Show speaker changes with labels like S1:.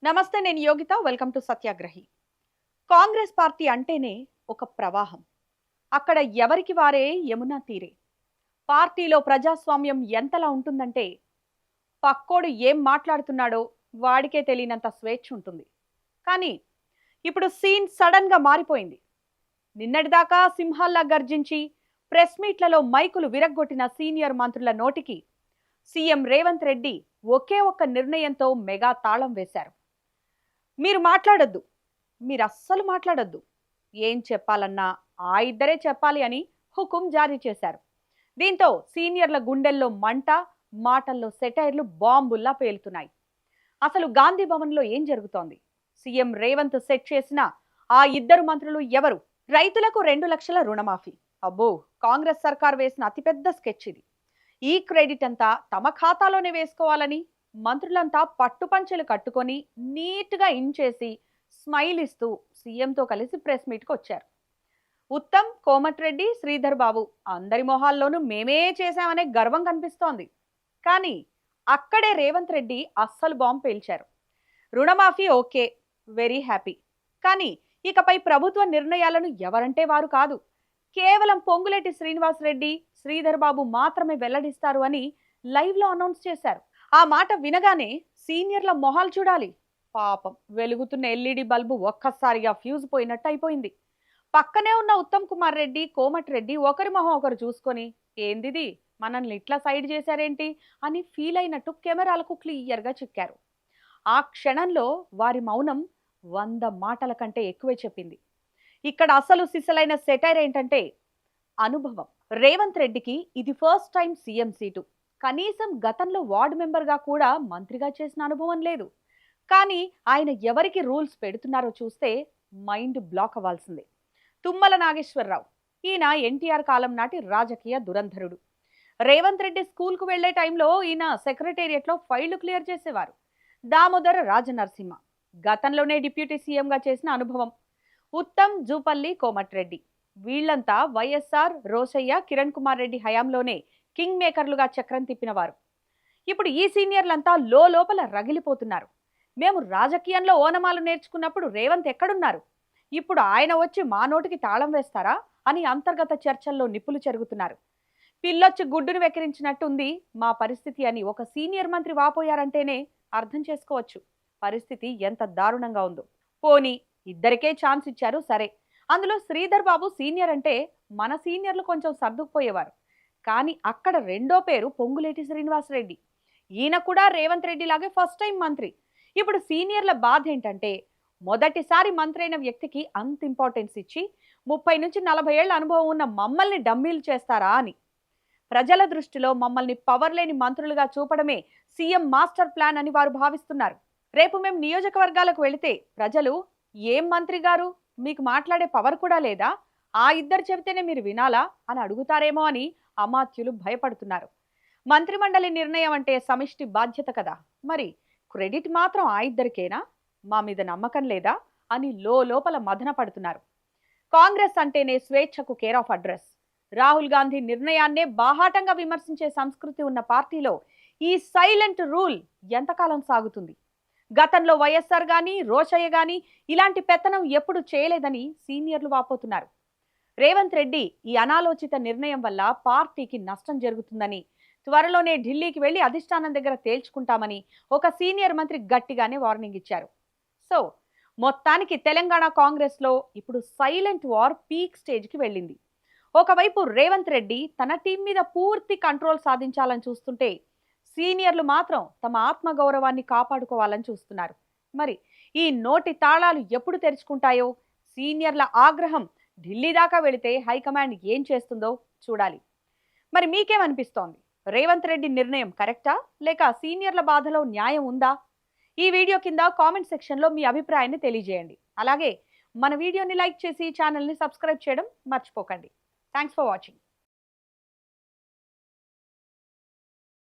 S1: నమస్తే, నేను Yogitha. Welcome to Satyagrahi. Congress party అంటేనే ఒక ప్రవాహం. అక్కడ ఎవరికి వారే యమునా తీరే. పార్టీలో ప్రజాస్వామ్యం ఎంతలా ఉంటుందంటే పక్కోడు ఏం మాట్లాడుతున్నాడో వాడికే తెలియనంత స్వేచ్ఛ ఉంటుంది. కానీ ఇప్పుడు సీన్ సడన్ గా మారిపోయింది. నిన్నటిదాకా సింహాల్లా గర్జించి ప్రెస్ మీట్లలో మైకులు విరగ్గొట్టిన సీనియర్ మంత్రుల నోటికి సీఎం రేవంత్ రెడ్డి ఒకే ఒక్క నిర్ణయంతో మెగా తాళం వేశారు. మీరు మాట్లాడొద్దు, మీరు అస్సలు మాట్లాడొద్దు, ఏం చెప్పాలన్నా ఆ ఇద్దరే చెప్పాలి అని హుకుం జారీ చేశారు. దీంతో సీనియర్ల గుండెల్లో మంట, మాటల్లో సెటైర్లు బాంబుల్లా పేలుతున్నాయి. అసలు గాంధీ భవన్లో ఏం జరుగుతోంది? సీఎం రేవంత్ సెట్ చేసిన ఆ ఇద్దరు మంత్రులు ఎవరు? రైతులకు 2 లక్షల రుణమాఫీ. అబ్బో, కాంగ్రెస్ సర్కార్ వేసిన అతిపెద్ద స్కెచ్ ఇది. ఈ క్రెడిట్ అంతా తమ ఖాతాలోనే వేసుకోవాలని మంత్రులంతా పట్టుపంచెలు కట్టుకొని నీట్గా ఇంచేసి స్మైల్ ఇస్తూ సీఎంతో కలిసి ప్రెస్ మీట్కి వచ్చారు. ఉత్తమ్, కోమటిరెడ్డి, శ్రీధర్ బాబు అందరి మొహాల్లోనూ మేమే చేశామనే గర్వం కనిపిస్తోంది. కానీ అక్కడే రేవంత్ రెడ్డి అస్సలు బాంబు పేల్చారు. రుణమాఫీ ఓకే, వెరీ హ్యాపీ. కానీ ఇకపై ప్రభుత్వ నిర్ణయాలను ఎవరంటే వారు కాదు, కేవలం పొంగులేటి శ్రీనివాసరెడ్డి, శ్రీధర్ బాబు మాత్రమే వెల్లడిస్తారు అని లైవ్లో అనౌన్స్ చేశారు. ఆ మాట వినగానే సీనియర్ల మొహాలు చూడాలి. పాపం, వెలుగుతున్న ఎల్ఈడి బల్బు ఒక్కసారిగా ఫ్యూజ్ పోయినట్టు అయిపోయింది. పక్కనే ఉన్న ఉత్తమ్ కుమార్ రెడ్డి, కోమటిరెడ్డి ఒకరి మొహం ఒకరు చూసుకొని ఏందిది, మనల్ని ఇట్లా సైడ్ చేశారేంటి అని ఫీల్ అయినట్టు కెమెరాలకు క్లియర్గా చిక్కారు. ఆ క్షణంలో వారి మౌనం 100 మాటల కంటే ఎక్కువే చెప్పింది. ఇక్కడ అసలు సిసలైన సెటైర్ ఏంటంటే అనుభవం. రేవంత్ రెడ్డికి ఇది ఫస్ట్ టైం సీఎం సీటు. కనీసం గతంలో వార్డు మెంబర్గా కూడా మంత్రిగా చేసిన అనుభవం లేదు. కానీ ఆయన ఎవరికి రూల్స్ పెడుతున్నారో చూస్తే మైండ్ బ్లాక్ అవ్వాల్సిందే. తుమ్మల నాగేశ్వరరావు, ఈయన ఎన్టీఆర్ కాలం నాటి రాజకీయ దురంధరుడు. రేవంత్ రెడ్డి స్కూల్కు వెళ్లే టైంలో ఈయన సెక్రటేరియట్లో ఫైళ్లు క్లియర్ చేసేవారు. దామోదర రాజనరసింహ, గతంలోనే డిప్యూటీ సీఎంగా చేసిన అనుభవం. ఉత్తమ్, జూపల్లి, కోమటిరెడ్డి వీళ్లంతా వైఎస్ఆర్, రోసయ్య, కిరణ్ కుమార్ రెడ్డి హయాంలోనే కింగ్ మేకర్లుగా చక్రం తిప్పినవారు. ఇప్పుడు ఈ సీనియర్లంతా లోపల రగిలిపోతున్నారు. మేము రాజకీయంలో ఓనమాలు నేర్చుకున్నప్పుడు రేవంత్ ఎక్కడున్నారు, ఇప్పుడు ఆయన వచ్చి మా నోటికి తాళం వేస్తారా అని అంతర్గత చర్చల్లో నిప్పులు చెరుగుతున్నారు. పిల్లొచ్చి గుడ్డును వెక్కిరించినట్టుంది మా పరిస్థితి అని ఒక సీనియర్ మంత్రి వాపోయారంటేనే అర్థం చేసుకోవచ్చు పరిస్థితి ఎంత దారుణంగా ఉందో. పోనీ ఇద్దరికే ఛాన్స్ ఇచ్చారు సరే, అందులో శ్రీధర్ బాబు సీనియర్ అంటే మన సీనియర్లు కొంచెం సర్దుకుపోయేవారు. కానీ అక్కడ రెండో పేరు పొంగులేటి శ్రీనివాసరెడ్డి. ఈయన కూడా రేవంత్ రెడ్డి లాగే ఫస్ట్ టైం మంత్రి. ఇప్పుడు సీనియర్ల బాధ ఏంటంటే మొదటిసారి మంత్రి అయిన వ్యక్తికి అంత ఇంపార్టెన్స్ ఇచ్చి 30 నుంచి 40 ఏళ్ల అనుభవం ఉన్న మమ్మల్ని డమ్మీలు చేస్తారా అని. ప్రజల దృష్టిలో మమ్మల్ని పవర్ లేని మంత్రులుగా చూపడమే సీఎం మాస్టర్ ప్లాన్ అని వారు భావిస్తున్నారు. రేపు మేము నియోజకవర్గాలకు వెళితే ప్రజలు ఏం మంత్రి గారు, మీకు మాట్లాడే పవర్ కూడా లేదా, ఆ ఇద్దరు చెబితేనే మీరు వినాలా అని అడుగుతారేమో అని అమాత్యులు భయపడుతున్నారు. మంత్రిమండలి నిర్ణయం అంటే సమిష్టి బాధ్యత కదా, మరి క్రెడిట్ మాత్రం ఆ ఇద్దరికేనా, మా మీద నమ్మకం లేదా అని లోపల మదన పడుతున్నారు. కాంగ్రెస్ అంటేనే స్వేచ్ఛకు care of address. Rahul Gandhi నిర్ణయాన్నే బాహాటంగా విమర్శించే సంస్కృతి ఉన్న పార్టీలో ఈ సైలెంట్ రూల్ ఎంతకాలం సాగుతుంది? గతంలో వైఎస్ఆర్ గాని, రోషయ్య గాని ఇలాంటి పెత్తనం ఎప్పుడు చేయలేదని సీనియర్లు వాపోతున్నారు. రేవంత్ రెడ్డి ఈ అనాలోచిత నిర్ణయం వల్ల పార్టీకి నష్టం జరుగుతుందని, త్వరలోనే ఢిల్లీకి వెళ్లి అధిష్టానం దగ్గర తేల్చుకుంటామని ఒక సీనియర్ మంత్రి గట్టిగానే వార్నింగ్ ఇచ్చారు. సో మొత్తానికి తెలంగాణ కాంగ్రెస్ లో ఇప్పుడు సైలెంట్ వార్ పీక్ స్టేజ్కి వెళ్ళింది. ఒకవైపు రేవంత్ రెడ్డి తన టీం మీద పూర్తి కంట్రోల్ సాధించాలని చూస్తుంటే సీనియర్లు మాత్రం తమ ఆత్మగౌరవాన్ని కాపాడుకోవాలని చూస్తున్నారు. మరి ఈ నోటి తాళాలు ఎప్పుడు తెరుచుకుంటాయో, సీనియర్ల ఆగ్రహం ఢిల్లీ దాకా వెళితే హైకమాండ్ ఏం చేస్తుందో చూడాలి. మరి మీకేమనిపిస్తోంది? రేవంత్ రెడ్డి నిర్ణయం కరెక్టా, లేక సీనియర్ల బాధలో న్యాయం ఉందా? ఈ వీడియో కింద కామెంట్ సెక్షన్లో మీ అభిప్రాయాన్ని తెలియజేయండి. అలాగే మన వీడియోని లైక్ చేసి ఛానల్ని సబ్స్క్రైబ్ చేయడం మర్చిపోకండి. Thanks for watching.